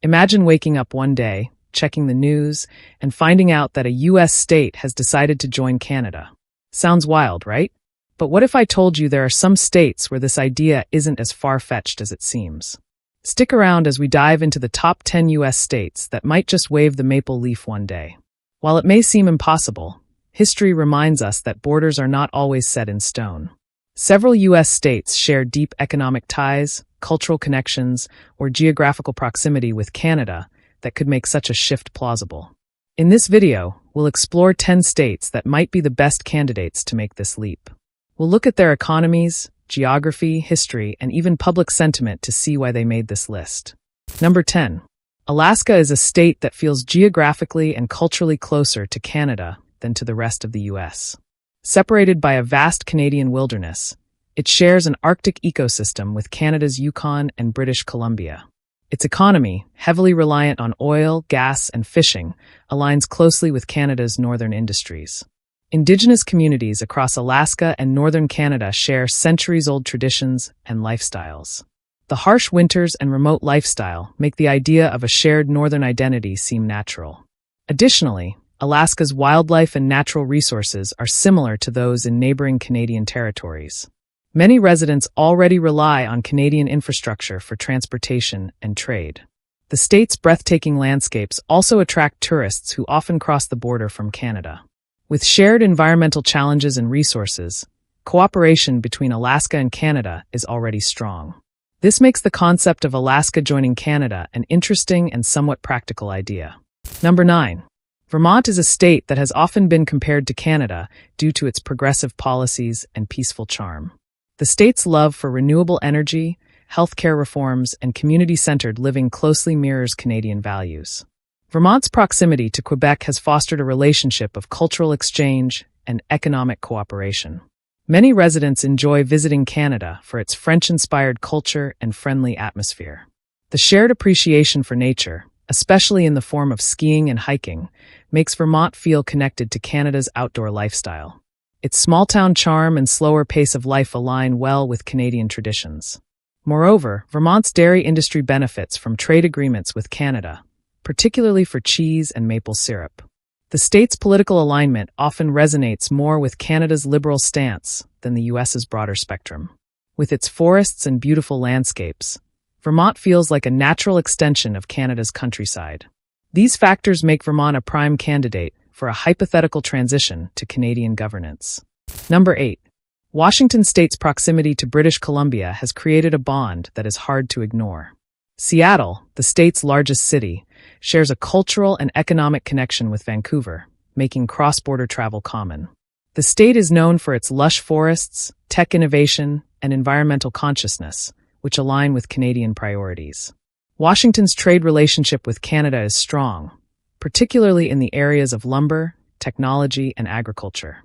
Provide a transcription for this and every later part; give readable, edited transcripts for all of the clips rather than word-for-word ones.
Imagine waking up one day, checking the news, and finding out that a U.S. state has decided to join Canada. Sounds wild, right? But what if I told you there are some states where this idea isn't as far-fetched as it seems? Stick around as we dive into the top 10 U.S. states that might just wave the maple leaf one day. While it may seem impossible, history reminds us that borders are not always set in stone. Several U.S. states share deep economic ties, cultural connections, or geographical proximity with Canada that could make such a shift plausible. In this video, we'll explore 10 states that might be the best candidates to make this leap. We'll look at their economies, geography, history, and even public sentiment to see why they made this list. Number 10. Alaska is a state that feels geographically and culturally closer to Canada than to the rest of the U.S. Separated by a vast Canadian wilderness, it shares an Arctic ecosystem with Canada's Yukon and British Columbia. Its economy, heavily reliant on oil, gas, and fishing, aligns closely with Canada's northern industries. Indigenous communities across Alaska and northern Canada share centuries-old traditions and lifestyles. The harsh winters and remote lifestyle make the idea of a shared northern identity seem natural. Additionally, Alaska's wildlife and natural resources are similar to those in neighboring Canadian territories. Many residents already rely on Canadian infrastructure for transportation and trade. The state's breathtaking landscapes also attract tourists who often cross the border from Canada. With shared environmental challenges and resources, cooperation between Alaska and Canada is already strong. This makes the concept of Alaska joining Canada an interesting and somewhat practical idea. Number 9. Vermont is a state that has often been compared to Canada due to its progressive policies and peaceful charm. The state's love for renewable energy, healthcare reforms, and community-centered living closely mirrors Canadian values. Vermont's proximity to Quebec has fostered a relationship of cultural exchange and economic cooperation. Many residents enjoy visiting Canada for its French-inspired culture and friendly atmosphere. The shared appreciation for nature, especially in the form of skiing and hiking, makes Vermont feel connected to Canada's outdoor lifestyle. Its small-town charm and slower pace of life align well with Canadian traditions. Moreover, Vermont's dairy industry benefits from trade agreements with Canada, particularly for cheese and maple syrup. The state's political alignment often resonates more with Canada's liberal stance than the U.S.'s broader spectrum. With its forests and beautiful landscapes, Vermont feels like a natural extension of Canada's countryside. These factors make Vermont a prime candidate for a hypothetical transition to Canadian governance. Number 8. Washington State's proximity to British Columbia has created a bond that is hard to ignore. Seattle, the state's largest city, shares a cultural and economic connection with Vancouver, making cross-border travel common. The state is known for its lush forests, tech innovation, and environmental consciousness, which align with Canadian priorities. Washington's trade relationship with Canada is strong, particularly in the areas of lumber, technology, and agriculture.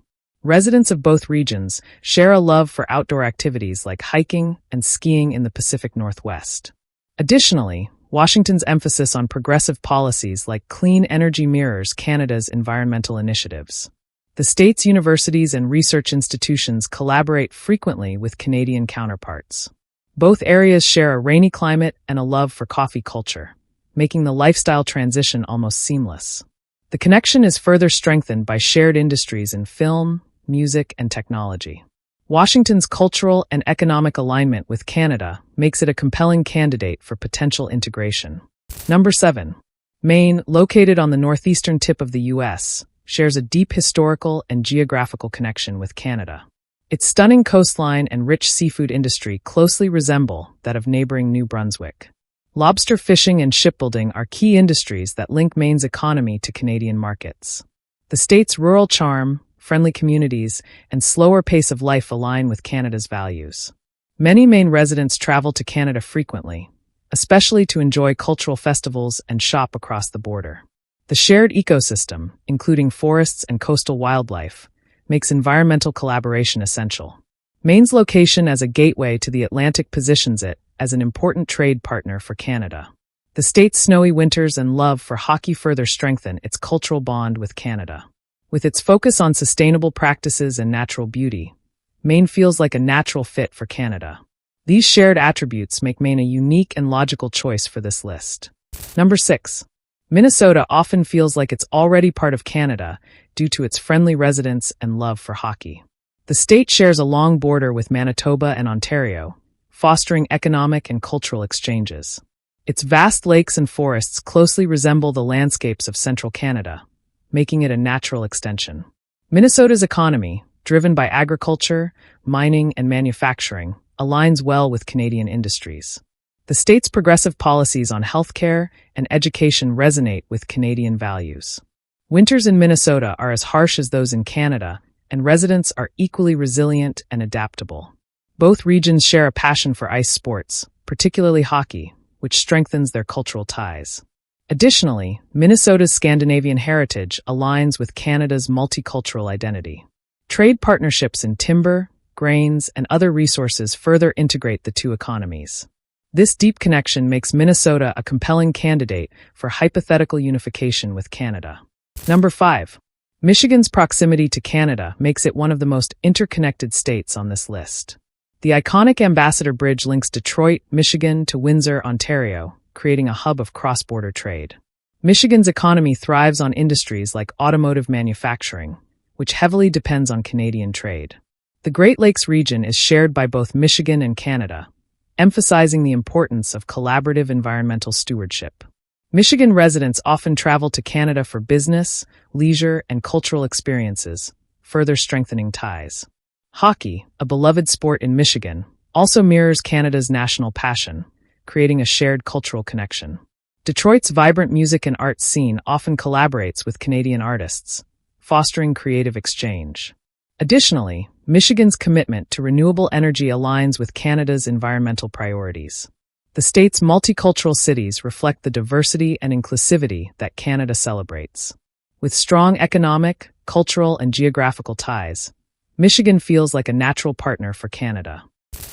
Residents of both regions share a love for outdoor activities like hiking and skiing in the Pacific Northwest. Additionally, Washington's emphasis on progressive policies like clean energy mirrors Canada's environmental initiatives. The state's universities and research institutions collaborate frequently with Canadian counterparts. Both areas share a rainy climate and a love for coffee culture, making the lifestyle transition almost seamless. The connection is further strengthened by shared industries in film, music, and technology. Washington's cultural and economic alignment with Canada makes it a compelling candidate for potential integration. Number 7. Maine, located on the northeastern tip of the U.S., shares a deep historical and geographical connection with Canada. Its stunning coastline and rich seafood industry closely resemble that of neighboring New Brunswick. Lobster fishing and shipbuilding are key industries that link Maine's economy to Canadian markets. The state's rural charm, friendly communities, and slower pace of life align with Canada's values. Many Maine residents travel to Canada frequently, especially to enjoy cultural festivals and shop across the border. The shared ecosystem, including forests and coastal wildlife, makes environmental collaboration essential. Maine's location as a gateway to the Atlantic positions it as an important trade partner for Canada. The state's snowy winters and love for hockey further strengthen its cultural bond with Canada. With its focus on sustainable practices and natural beauty, Maine feels like a natural fit for Canada. These shared attributes make Maine a unique and logical choice for this list. Number 6. Minnesota often feels like it's already part of Canada due to its friendly residents and love for hockey. The state shares a long border with Manitoba and Ontario, fostering economic and cultural exchanges. Its vast lakes and forests closely resemble the landscapes of central Canada, making it a natural extension. Minnesota's economy, driven by agriculture, mining, and manufacturing, aligns well with Canadian industries. The state's progressive policies on healthcare and education resonate with Canadian values. Winters in Minnesota are as harsh as those in Canada, and residents are equally resilient and adaptable. Both regions share a passion for ice sports, particularly hockey, which strengthens their cultural ties. Additionally, Minnesota's Scandinavian heritage aligns with Canada's multicultural identity. Trade partnerships in timber, grains, and other resources further integrate the two economies. This deep connection makes Minnesota a compelling candidate for hypothetical unification with Canada. Number 5. Michigan's proximity to Canada makes it one of the most interconnected states on this list. The iconic Ambassador Bridge links Detroit, Michigan to Windsor, Ontario, creating a hub of cross-border trade. Michigan's economy thrives on industries like automotive manufacturing, which heavily depends on Canadian trade. The Great Lakes region is shared by both Michigan and Canada, emphasizing the importance of collaborative environmental stewardship. Michigan residents often travel to Canada for business, leisure, and cultural experiences, further strengthening ties. Hockey, a beloved sport in Michigan, also mirrors Canada's national passion, creating a shared cultural connection. Detroit's vibrant music and arts scene often collaborates with Canadian artists, fostering creative exchange. Additionally, Michigan's commitment to renewable energy aligns with Canada's environmental priorities. The state's multicultural cities reflect the diversity and inclusivity that Canada celebrates. With strong economic, cultural, and geographical ties, Michigan feels like a natural partner for Canada.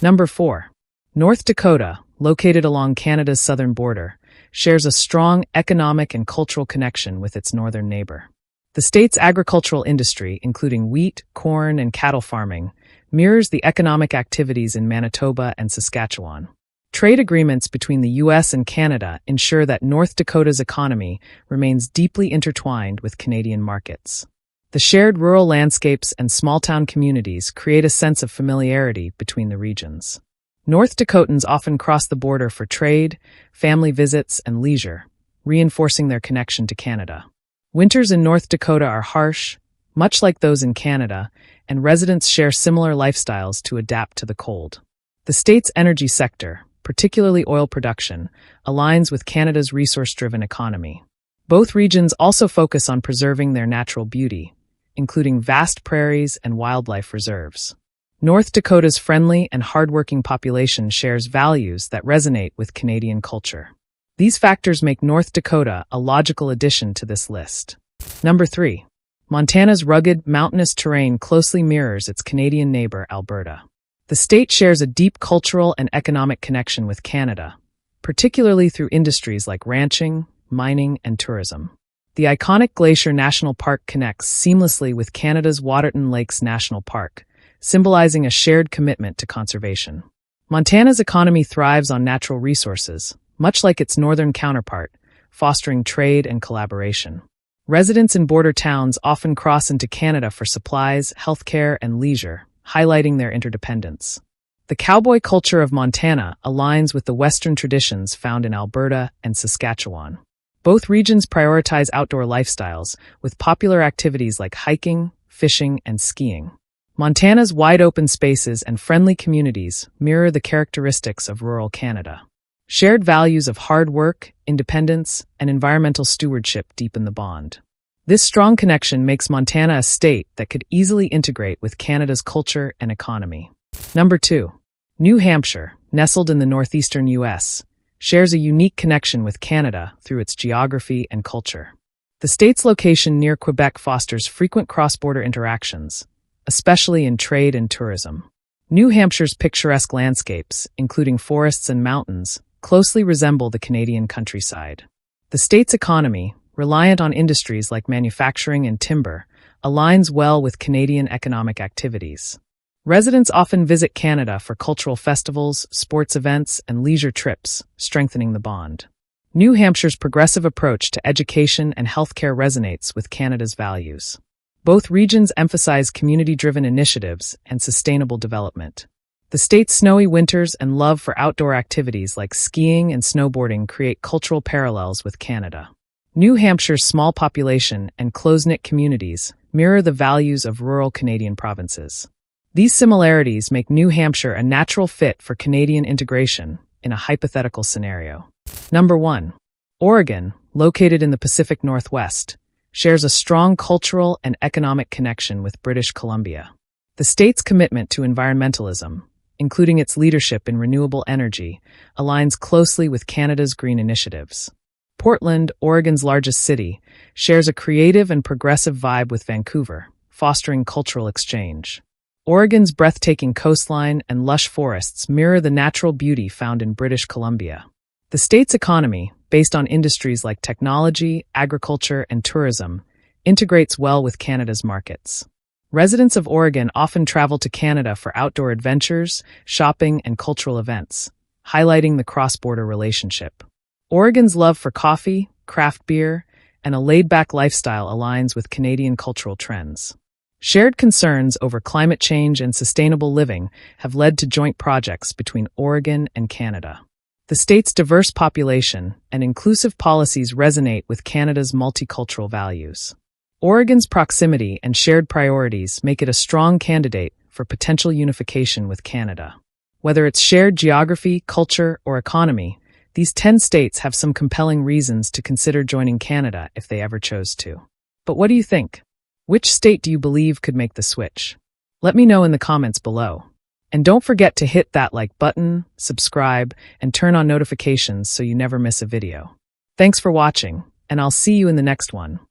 Number 4. North Dakota, located along Canada's southern border, shares a strong economic and cultural connection with its northern neighbor. The state's agricultural industry, including wheat, corn, and cattle farming, mirrors the economic activities in Manitoba and Saskatchewan. Trade agreements between the U.S. and Canada ensure that North Dakota's economy remains deeply intertwined with Canadian markets. The shared rural landscapes and small-town communities create a sense of familiarity between the regions. North Dakotans often cross the border for trade, family visits, and leisure, reinforcing their connection to Canada. Winters in North Dakota are harsh, much like those in Canada, and residents share similar lifestyles to adapt to the cold. The state's energy sector, particularly oil production, aligns with Canada's resource-driven economy. Both regions also focus on preserving their natural beauty, including vast prairies and wildlife reserves. North Dakota's friendly and hardworking population shares values that resonate with Canadian culture. These factors make North Dakota a logical addition to this list. Number 3. Montana's rugged, mountainous terrain closely mirrors its Canadian neighbor, Alberta. The state shares a deep cultural and economic connection with Canada, particularly through industries like ranching, mining, and tourism. The iconic Glacier National Park connects seamlessly with Canada's Waterton Lakes National Park, symbolizing a shared commitment to conservation. Montana's economy thrives on natural resources, much like its northern counterpart, fostering trade and collaboration. Residents in border towns often cross into Canada for supplies, healthcare, and leisure, highlighting their interdependence. The cowboy culture of Montana aligns with the Western traditions found in Alberta and Saskatchewan. Both regions prioritize outdoor lifestyles, with popular activities like hiking, fishing, and skiing. Montana's wide-open spaces and friendly communities mirror the characteristics of rural Canada. Shared values of hard work, independence, and environmental stewardship deepen the bond. This strong connection makes Montana a state that could easily integrate with Canada's culture and economy. Number 2. New Hampshire, nestled in the northeastern U.S., shares a unique connection with Canada through its geography and culture. The state's location near Quebec fosters frequent cross-border interactions, especially in trade and tourism. New Hampshire's picturesque landscapes, including forests and mountains, closely resemble the Canadian countryside. The state's economy, reliant on industries like manufacturing and timber, aligns well with Canadian economic activities. Residents often visit Canada for cultural festivals, sports events, and leisure trips, strengthening the bond. New Hampshire's progressive approach to education and healthcare resonates with Canada's values. Both regions emphasize community-driven initiatives and sustainable development. The state's snowy winters and love for outdoor activities like skiing and snowboarding create cultural parallels with Canada. New Hampshire's small population and close-knit communities mirror the values of rural Canadian provinces. These similarities make New Hampshire a natural fit for Canadian integration in a hypothetical scenario. Number 1. Oregon, located in the Pacific Northwest, shares a strong cultural and economic connection with British Columbia. The state's commitment to environmentalism, including its leadership in renewable energy, aligns closely with Canada's green initiatives. Portland, Oregon's largest city, shares a creative and progressive vibe with Vancouver, fostering cultural exchange. Oregon's breathtaking coastline and lush forests mirror the natural beauty found in British Columbia. The state's economy, based on industries like technology, agriculture, and tourism, integrates well with Canada's markets. Residents of Oregon often travel to Canada for outdoor adventures, shopping, and cultural events, highlighting the cross-border relationship. Oregon's love for coffee, craft beer, and a laid-back lifestyle aligns with Canadian cultural trends. Shared concerns over climate change and sustainable living have led to joint projects between Oregon and Canada. The state's diverse population and inclusive policies resonate with Canada's multicultural values. Oregon's proximity and shared priorities make it a strong candidate for potential unification with Canada. Whether it's shared geography, culture, or economy, these 10 states have some compelling reasons to consider joining Canada if they ever chose to. But what do you think? Which state do you believe could make the switch? Let me know in the comments below. And don't forget to hit that like button, subscribe, and turn on notifications so you never miss a video. Thanks for watching, and I'll see you in the next one.